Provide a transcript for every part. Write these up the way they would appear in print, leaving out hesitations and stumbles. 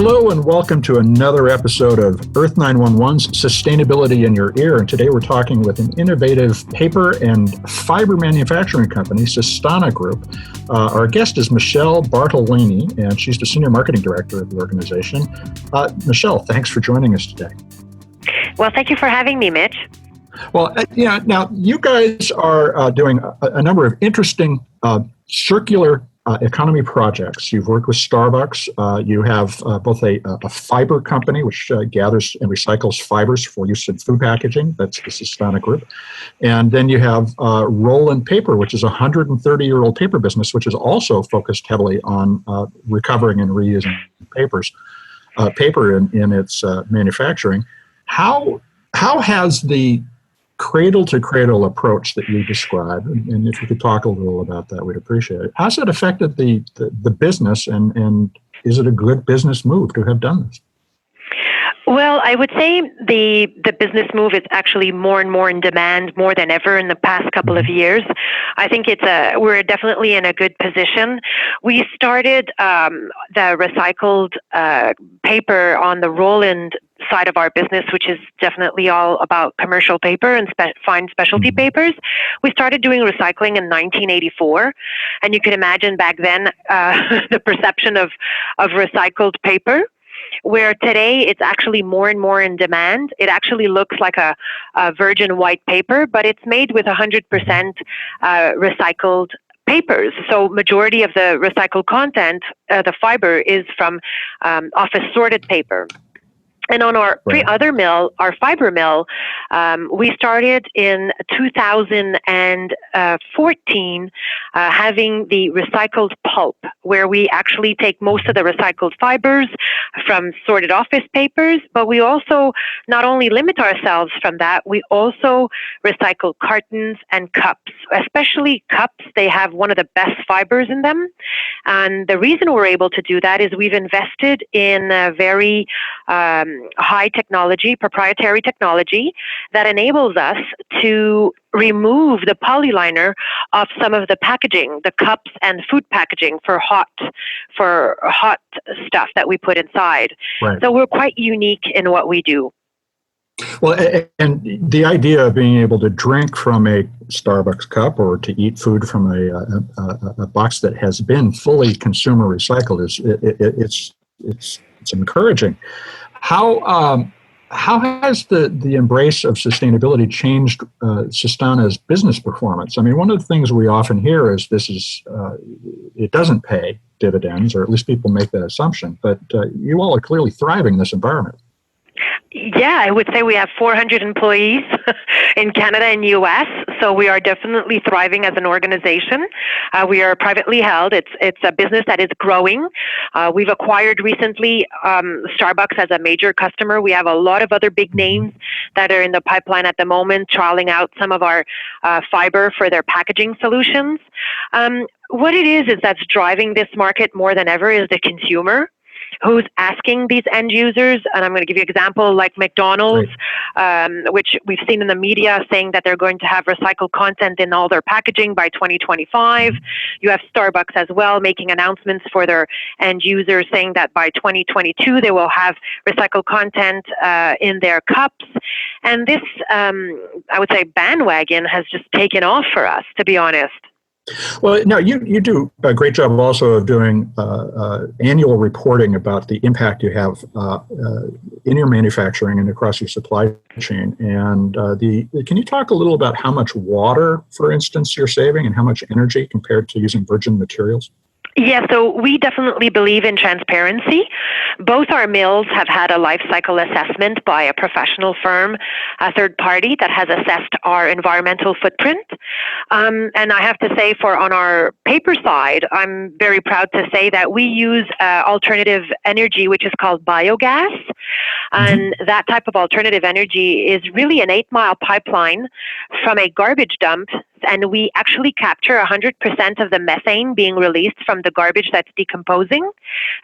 Hello and welcome to another episode of Earth911's Sustainability in Your Ear. And today we're talking with an innovative paper and fiber manufacturing company, Sustana Group. Our guest is Michele Bartolini, and she's the Senior Marketing Director of the organization. Michele, thanks for joining us today. Well, thank you for having me, Mitch. Well, now you guys are doing a number of interesting circular economy projects. You've worked with Starbucks. You have both a fiber company, which gathers and recycles fibers for use in food packaging. That's the Sustana Group. And then you have Rolland Paper, which is a 130-year-old paper business, which is also focused heavily on recovering and reusing paper in its manufacturing. How has the cradle-to-cradle approach that you described, and if you could talk a little about that, we'd appreciate it. How's it affected the business, and is it a good business move to have done this? Well, I would say the business move is actually more and more in demand more than ever in the past couple of years. I think we're definitely in a good position. We started the recycled paper on the Rolland side of our business, which is definitely all about commercial paper and fine specialty papers. We started doing recycling in 1984, and you can imagine back then the perception of recycled paper, where today it's actually more and more in demand. It actually looks like a virgin white paper, but it's made with 100% recycled papers. So majority of the recycled content, the fiber, is from office sorted paper. And on our other mill, our fiber mill, we started in 2014 having the recycled pulp, where we actually take most of the recycled fibers from sorted office papers, but we also not only limit ourselves from that, we also recycle cartons and cups. Especially cups, they have one of the best fibers in them. And the reason we're able to do that is we've invested in a very high technology, proprietary technology that enables us to remove the polyliner of some of the packaging, the cups and food packaging for hot stuff that we put inside. Right. So we're quite unique in what we do. Well, and the idea of being able to drink from a Starbucks cup or to eat food from a box that has been fully consumer recycled it's encouraging. How has the embrace of sustainability changed Sustana's business performance? I mean, one of the things we often hear is it doesn't pay dividends, or at least people make that assumption. But you all are clearly thriving in this environment. Yeah, I would say we have 400 employees in Canada and US, so we are definitely thriving as an organization. We are privately held. It's a business that is growing. We've acquired recently Starbucks as a major customer. We have a lot of other big names that are in the pipeline at the moment, trialing out some of our fiber for their packaging solutions. What it is that's driving this market more than ever is the consumer, who's asking these end users. And I'm going to give you an example like McDonald's, which we've seen in the media saying that they're going to have recycled content in all their packaging by 2025. You have Starbucks as well making announcements for their end users saying that by 2022 they will have recycled content in their cups. And this, I would say, bandwagon has just taken off for us, to be honest. Well, no, you do a great job also of doing annual reporting about the impact you have in your manufacturing and across your supply chain. And can you talk a little about how much water, for instance, you're saving and how much energy compared to using virgin materials? Yeah, so we definitely believe in transparency. Both our mills have had a life cycle assessment by a professional firm, a third party that has assessed our environmental footprint. And I have to say, on our paper side, I'm very proud to say that we use alternative energy, which is called biogas. And that type of alternative energy is really an 8-mile pipeline from a garbage dump, and we actually capture 100% of the methane being released from the garbage that's decomposing,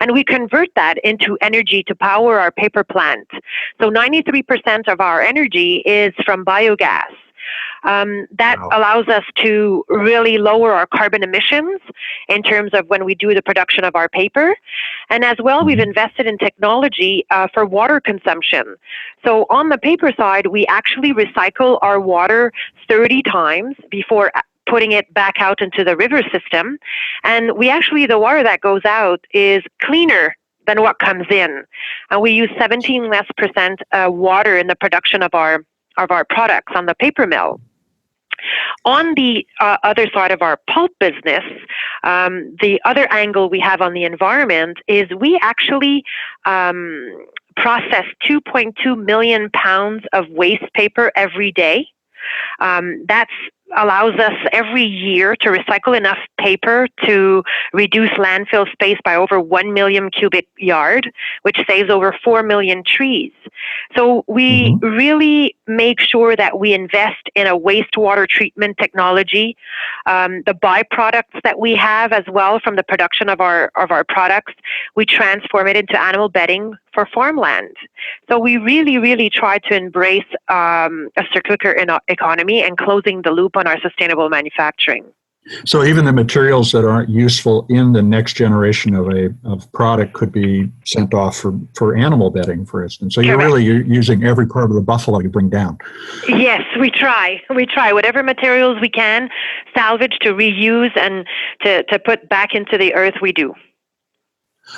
and we convert that into energy to power our paper plant. So 93% of our energy is from biogas. That Wow. allows us to really lower our carbon emissions in terms of when we do the production of our paper. And as well, we've invested in technology for water consumption. So on the paper side, we actually recycle our water 30 times before putting it back out into the river system. And the water that goes out is cleaner than what comes in. And we use 17% less water in the production of our products on the paper mill. On the other side of our pulp business, the other angle we have on the environment is we actually process 2.2 million pounds of waste paper every day. That allows us every year to recycle enough paper to reduce landfill space by over 1 million cubic yard, which saves over 4 million trees. So we really make sure that we invest in a wastewater treatment technology. The byproducts that we have as well from the production of our products, we transform it into animal bedding for farmland. So we really, really try to embrace a circular economy and closing the loop on our sustainable manufacturing. So even the materials that aren't useful in the next generation of product could be sent off for animal bedding, for instance. So you're using every part of the buffalo you bring down. Yes, we try. Whatever materials we can salvage to reuse and to put back into the earth, we do.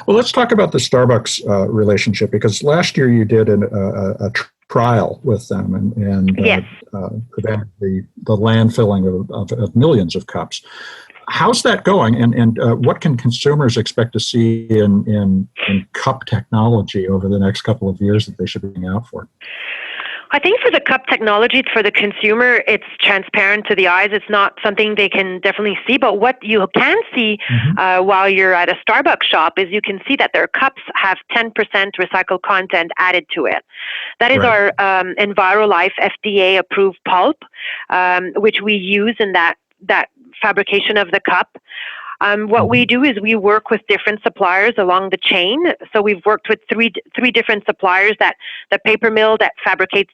Well, let's talk about the Starbucks relationship, because last year you did a trial with them and prevented the landfilling of millions of cups. How's that going, and what can consumers expect to see in cup technology over the next couple of years that they should be looking out for? I think for the cup technology, for the consumer, it's transparent to the eyes. It's not something they can definitely see. But what you can see while you're at a Starbucks shop is you can see that their cups have 10% recycled content added to it. That is our EnviroLife FDA-approved pulp, which we use in that fabrication of the cup. What we do is we work with different suppliers along the chain. So we've worked with three different suppliers: that the paper mill that fabricates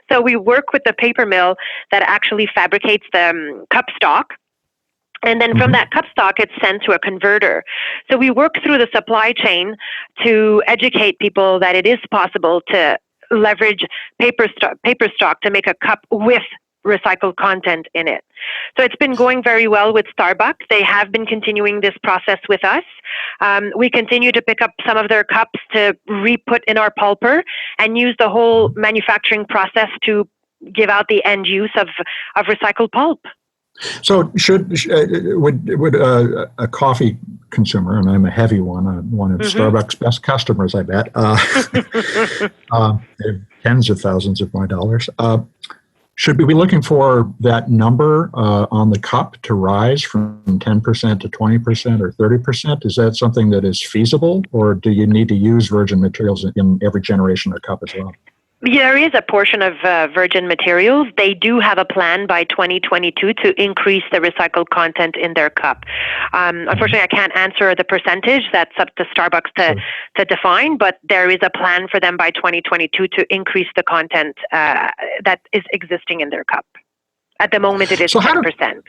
So we work with the paper mill that actually fabricates the cup stock. And then from that cup stock, it's sent to a converter. So we work through the supply chain to educate people that it is possible to leverage paper stock to make a cup with recycled content in it. So it's been going very well with Starbucks. They have been continuing this process with us. We continue to pick up some of their cups to re-put in our pulper and use the whole manufacturing process to give out the end use of recycled pulp. So would a coffee consumer, and I'm a heavy one, one of Starbucks' best customers, I bet, tens of thousands of my dollars, should we be looking for that number on the cup to rise from 10% to 20% or 30%? Is that something that is feasible, or do you need to use virgin materials in every generation of cup as well? There is a portion of virgin materials. They do have a plan by 2022 to increase the recycled content in their cup. Unfortunately, I can't answer the percentage. That's up to Starbucks to define, but there is a plan for them by 2022 to increase the content that is existing in their cup. At the moment, it is 10%.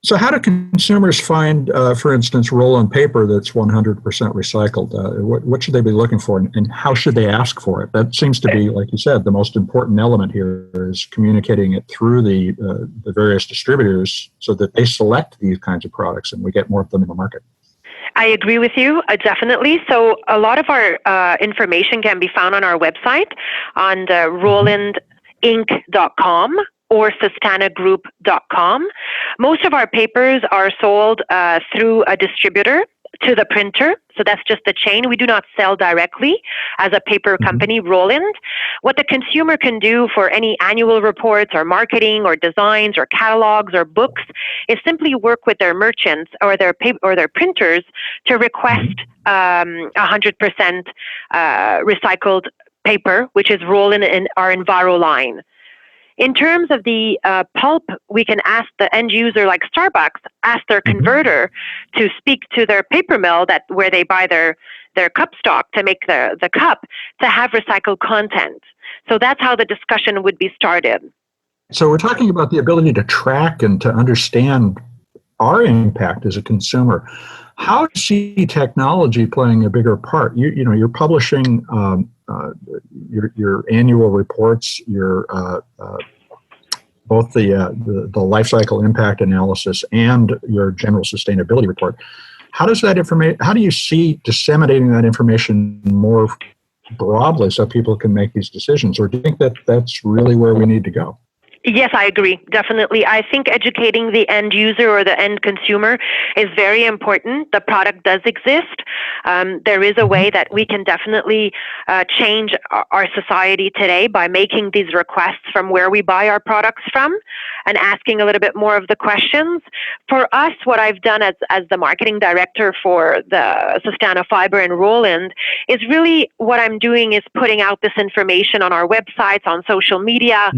So how do consumers find, for instance, Rolland paper that's 100% recycled? What should they be looking for, and how should they ask for it? That seems to be, like you said, the most important element here is communicating it through the various distributors so that they select these kinds of products and we get more of them in the market. I agree with you, definitely. So a lot of our information can be found on our website on RollandInc.com. or SustanaGroup.com. Most of our papers are sold through a distributor to the printer. So that's just the chain. We do not sell directly as a paper company, Rolland. What the consumer can do for any annual reports or marketing or designs or catalogs or books is simply work with their merchants or their printers to request 100% recycled paper, which is Rolland in our Enviro line. In terms of the pulp, we can ask the end user, like Starbucks, ask their converter to speak to their paper mill where they buy their cup stock to make the cup to have recycled content. So that's how the discussion would be started. So we're talking about the ability to track and to understand our impact as a consumer. How do you see technology playing a bigger part? You're publishing your annual reports, your both the life cycle impact analysis and your general sustainability report. How do you see disseminating that information more broadly so people can make these decisions, or do you think that that's really where we need to go? Yes, I agree. Definitely. I think educating the end user or the end consumer is very important. The product does exist. There is a way that we can definitely change our society today by making these requests from where we buy our products from and asking a little bit more of the questions. For us, what I've done as the marketing director for the Sustana Fiber in Rolland is really what I'm doing is putting out this information on our websites, on social media,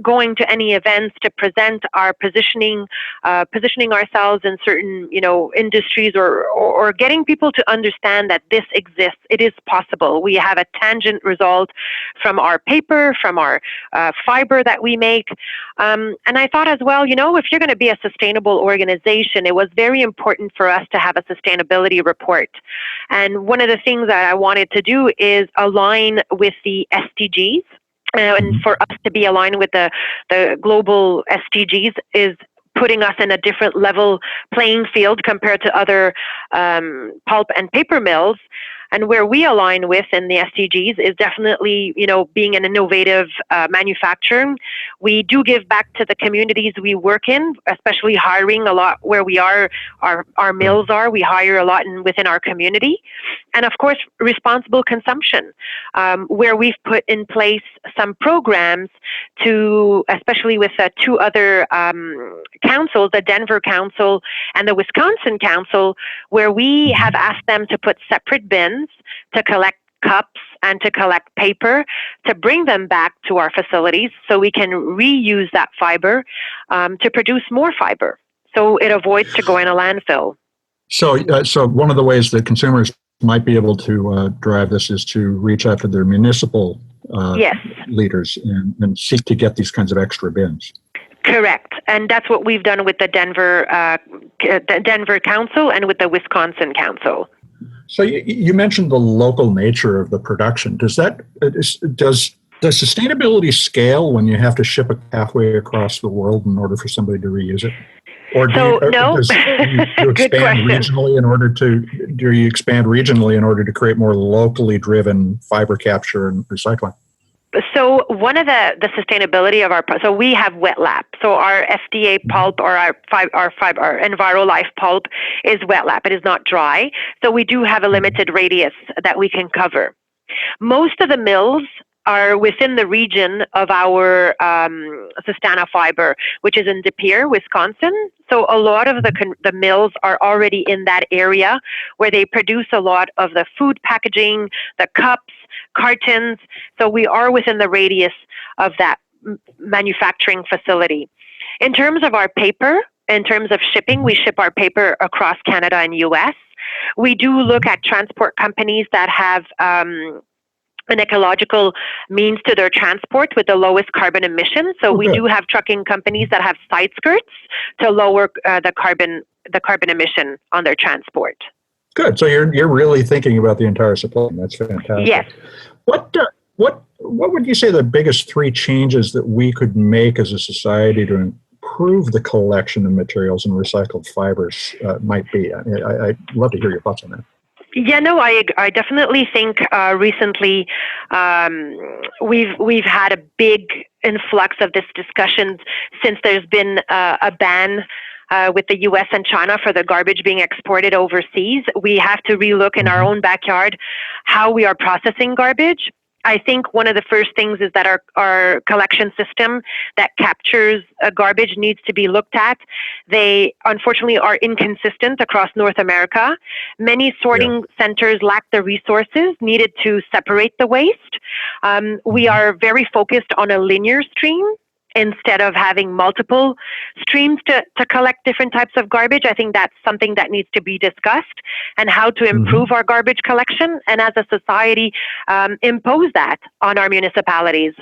going to any events to present our positioning ourselves in certain, industries or getting people to understand that this exists. It is possible. We have a tangent result from our paper, from our fiber that we make. And I thought as well, if you're going to be a sustainable organization, it was very important for us to have a sustainability report. And one of the things that I wanted to do is align with the SDGs. And for us to be aligned with the global SDGs is putting us in a different level playing field compared to other pulp and paper mills. And where we align with in the SDGs is definitely, being an innovative manufacturer. We do give back to the communities we work in, especially hiring a lot where we are, our mills are. We hire a lot within our community. And of course, responsible consumption, where we've put in place some programs to, especially with two other councils, the Denver Council and the Wisconsin Council, where we have asked them to put separate bins to collect cups and to collect paper, to bring them back to our facilities so we can reuse that fiber to produce more fiber. So it avoids to go in a landfill. So one of the ways that consumers might be able to drive this is to reach out to their municipal leaders and seek to get these kinds of extra bins. Correct. And that's what we've done with the Denver Council and with the Wisconsin Council. So you mentioned the local nature of the production. Does sustainability scale when you have to ship it halfway across the world in order for somebody to reuse it? Or do you expand regionally in order to create more locally driven fiber capture and recycling? So one of the sustainability of so we have wet lap. So our FDA pulp or our EnviroLife pulp is wet lap. It is not dry. So we do have a limited radius that we can cover. Most of the mills are within the region of our Sustana Fiber, which is in De Pere, Wisconsin. So a lot of the mills are already in that area where they produce a lot of the food packaging, the cups, cartons. So we are within the radius of that manufacturing facility. In terms of our paper, in terms of shipping, we ship our paper across Canada and US. We do look at transport companies that have an ecological means to their transport with the lowest carbon emissions. So we do have trucking companies that have side skirts to lower the carbon emission on their transport. Good. So you're really thinking about the entire supply chain. That's fantastic. Yes. What would you say the biggest three changes that we could make as a society to improve the collection of materials and recycled fibers might be? I'd love to hear your thoughts on that. Yeah, no, I definitely think recently we've had a big influx of this discussion since there's been a ban with the U.S. and China for the garbage being exported overseas. We have to relook in our own backyard how we are processing garbage. I think one of the first things is that our collection system that captures garbage needs to be looked at. They unfortunately are inconsistent across North America. Many sorting centers lack the resources needed to separate the waste. We are very focused on a linear stream instead of having multiple streams to collect different types of garbage. I think that's something that needs to be discussed, and how to improve our garbage collection, and as a society, impose that on our municipalities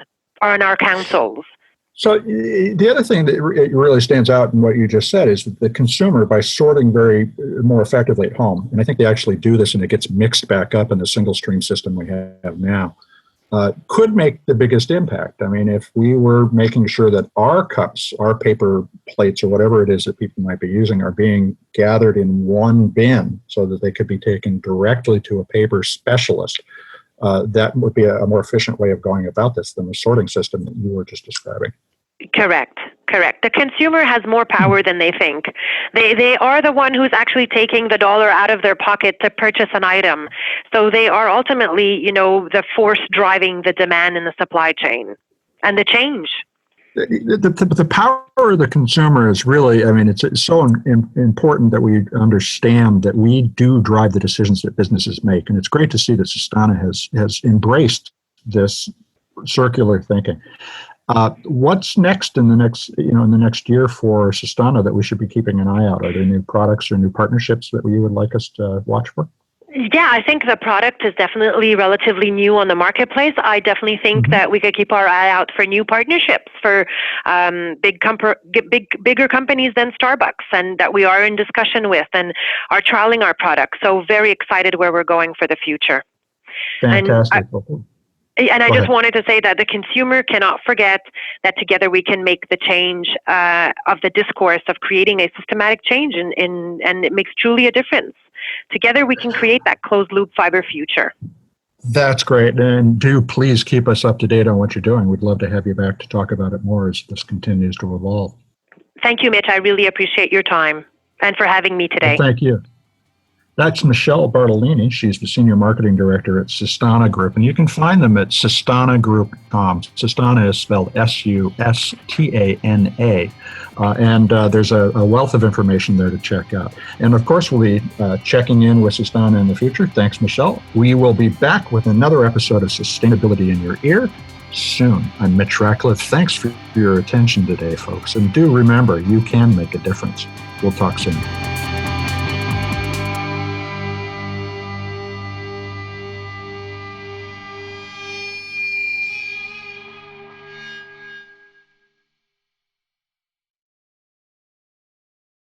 or on our councils. So the other thing that really stands out in what you just said is that the consumer, by sorting more effectively at home, and I think they actually do this and it gets mixed back up in the single stream system we have now, could make the biggest impact. I mean, if we were making sure that our cups, our paper plates, or whatever it is that people might be using are being gathered in one bin so that they could be taken directly to a paper specialist, that would be a more efficient way of going about this than the sorting system that you were just describing. Correct. The consumer has more power than they think. They are the one who's actually taking the dollar out of their pocket to purchase an item. So they are ultimately, the force driving the demand in the supply chain and the change. The power of the consumer is really, it's so important that we understand that we do drive the decisions that businesses make. And it's great to see that Sustana has embraced this circular thinking. What's next in the next year for Sustana that we should be keeping an eye out? Are there new products or new partnerships that you would like us to watch for? Yeah, I think the product is definitely relatively new on the marketplace. I definitely think that we could keep our eye out for new partnerships for bigger companies than Starbucks, and that we are in discussion with and are trialing our product. So very excited where we're going for the future. Fantastic. And I just wanted to say that the consumer cannot forget that together we can make the change of the discourse of creating a systematic change, and it makes truly a difference. Together we can create that closed loop fiber future. That's great. And do please keep us up to date on what you're doing. We'd love to have you back to talk about it more as this continues to evolve. Thank you, Mitch. I really appreciate your time and for having me today. Well, thank you. That's Michele Bartolini. She's the Senior Marketing Director at Sustana Group, and you can find them at sustanagroup.com. Sustana is spelled Sustana, and there's a wealth of information there to check out. And of course, we'll be checking in with Sustana in the future. Thanks, Michele. We will be back with another episode of Sustainability in Your Ear soon. I'm Mitch Ratcliffe. Thanks for your attention today, folks. And do remember, you can make a difference. We'll talk soon.